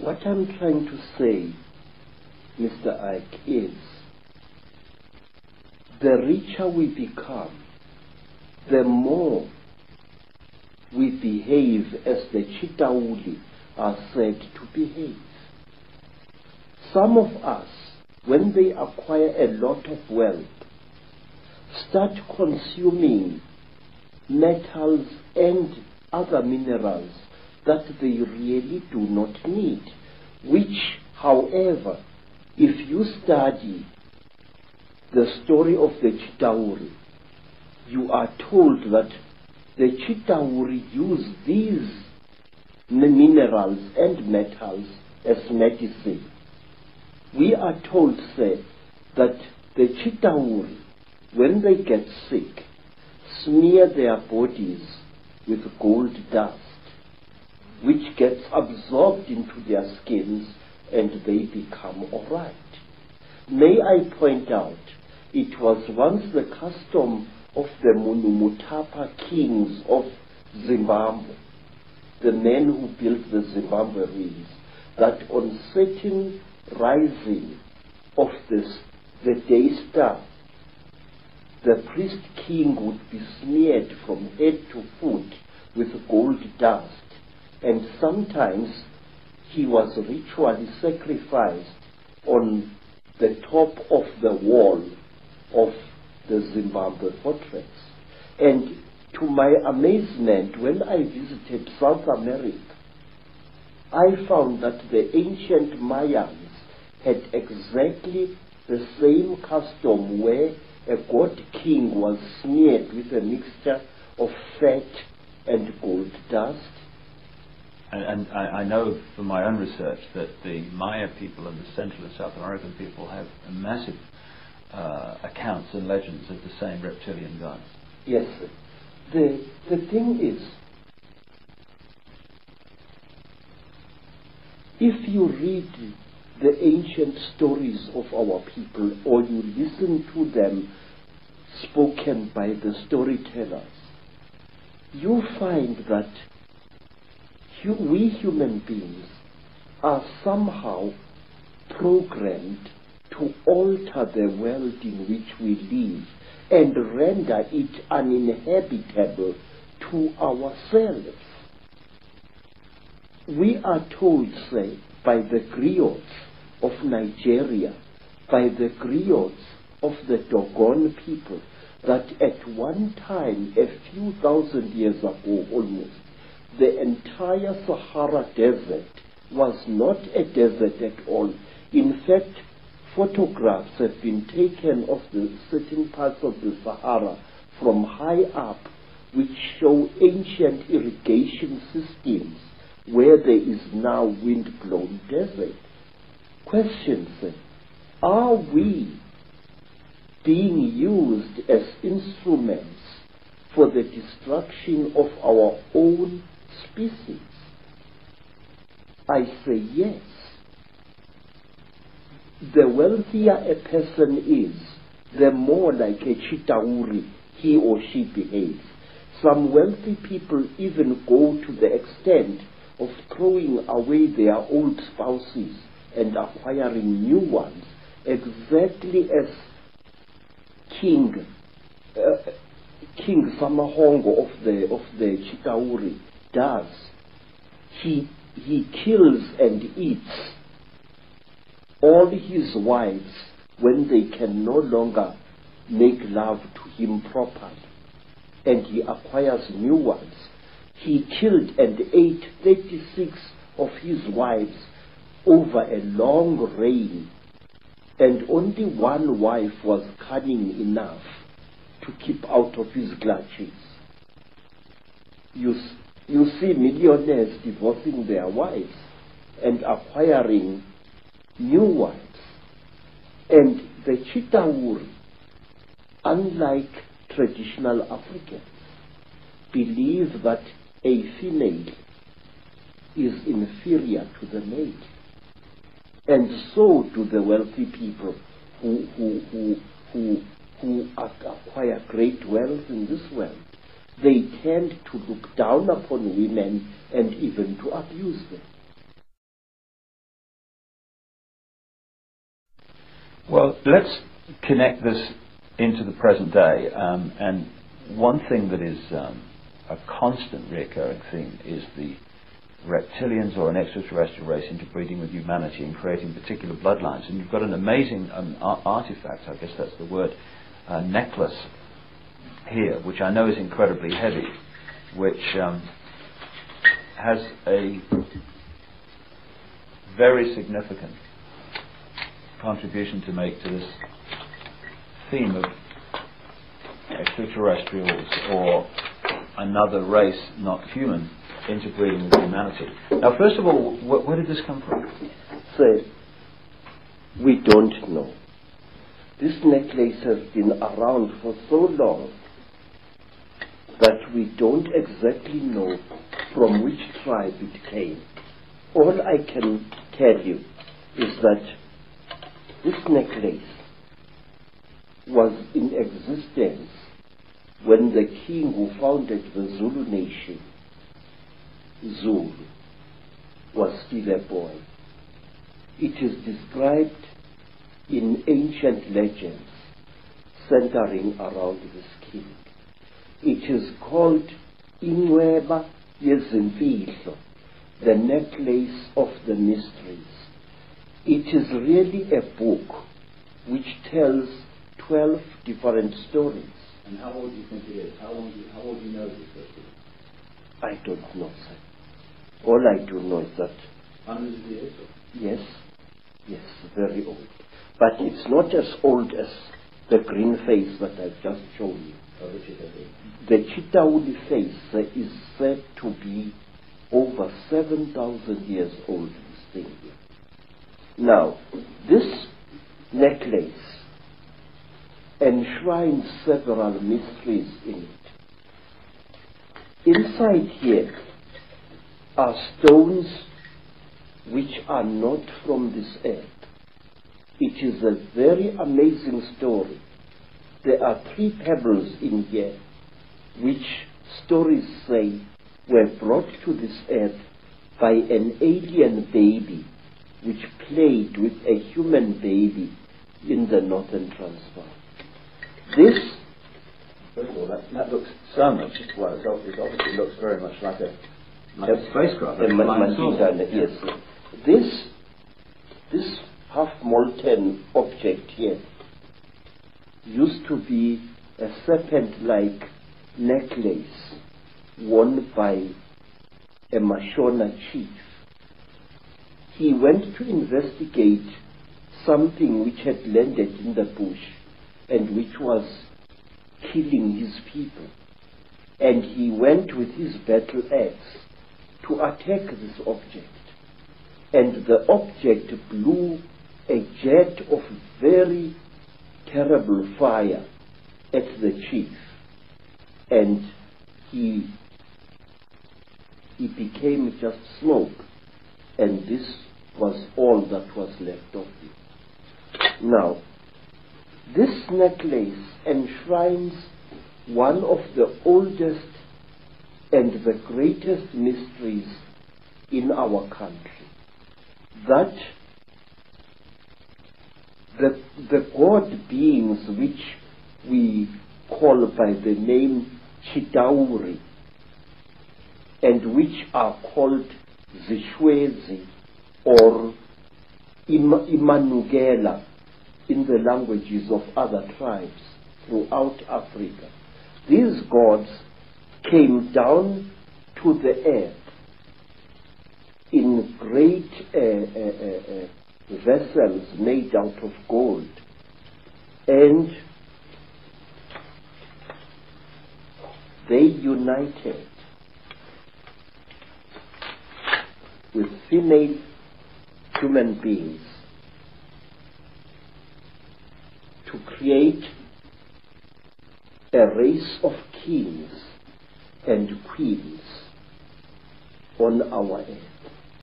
What I'm trying to say, Mr. Icke, is the richer we become, the more we behave as the Chitauli are said to behave. Some of us, when they acquire a lot of wealth, start consuming metals and other minerals that they really do not need, which, however, if you study the story of the Chitauri, you are told that the Chitauri use these minerals and metals as medicine. We are told, say, that the Chitauri, when they get sick, smear their bodies with gold dust, which gets absorbed into their skins and they become all right. May I point out, it was once the custom of the Munumutapa kings of Zimbabwe, the men who built the Zimbabwe reeds, that on certain rising of the day star, the priest king would be smeared from head to foot with gold dust, and sometimes he was ritually sacrificed on the top of the wall of the Zimbabwe fortress. And to my amazement, when I visited South America, I found that the ancient Mayans had exactly the same custom where a god king was smeared with a mixture of fat and gold dust. And I know from my own research that the Maya people and the Central and South American people have a massive accounts and legends of the same reptilian gods. Yes. The thing is, if you read the ancient stories of our people, or you listen to them spoken by the storytellers, you find that we human beings are somehow programmed to alter the world in which we live and render it uninhabitable to ourselves. We are told, say, by the griots of Nigeria, by the griots of the Dogon people, that at one time, a few thousand years ago almost, the entire Sahara Desert was not a desert at all. In fact, photographs have been taken of the certain parts of the Sahara from high up, which show ancient irrigation systems where there is now wind-blown desert. Questions: are we being used as instruments for the destruction of our own species? I say yes. The wealthier a person is, the more like a Chitauri he or she behaves. Some wealthy people even go to the extent of throwing away their old spouses and acquiring new ones, exactly as King Samahongo of the Chitauri does. He kills and eats all his wives when they can no longer make love to him properly, and he acquires new ones. He killed and ate 36 of his wives over a long reign, and only one wife was cunning enough to keep out of his clutches. You see millionaires divorcing their wives and acquiring new wives. And the Chitauri, unlike traditional Africans, believe that a female is inferior to the male. And so do the wealthy people who acquire great wealth in this world. They tend to look down upon women and even to abuse them. Well, let's connect this into the present day. And one thing that is a constant recurring theme is the reptilians or an extraterrestrial race interbreeding with humanity and creating particular bloodlines. And you've got an amazing artifact, I guess that's the word, necklace here, which I know is incredibly heavy, which has a very significant contribution to make to this theme of extraterrestrials or another race, not human, interbreeding with humanity. Now, first of all, where did this come from? So, we don't know. This necklace has been around for so long that we don't exactly know from which tribe it came. All I can tell you is that this necklace was in existence when the king who founded the Zulu nation, Zulu, was still a boy. It is described in ancient legends centering around this king. It is called Inweba Yezimfihlo, the necklace of the mysteries. It is really a book which tells 12 different stories. And how old do you think it is? How old do you know this book? I don't know, sir. All I do know is that... Hundreds of years? Yes, very old. But it's not as old as the green face that I've just shown you. Oh, which is the Chitauli face is said to be over 7,000 years old, this thing here. Now, this necklace enshrines several mysteries in it. Inside here are stones which are not from this earth. It is a very amazing story. There are 3 pebbles in here which stories say were brought to this earth by an alien baby which played with a human baby in the northern Transvaal. This, first of all, that looks so much, well, it obviously looks very much like a spacecraft. Yes. This half-molten object here used to be a serpent-like necklace worn by a Mashona chief. He went to investigate something which had landed in the bush and which was killing his people. And he went with his battle axe to attack this object. And the object blew a jet of very terrible fire at the chief. And he became just smoke. And this was all that was left of him. Now, this necklace enshrines one of the oldest and the greatest mysteries in our country. That the God beings which we call by the name Chitauri and which are called Zishwezi or Imanugela in the languages of other tribes throughout Africa. These gods came down to the earth in great vessels made out of gold, and they united with female human beings to create a race of kings and queens on our earth.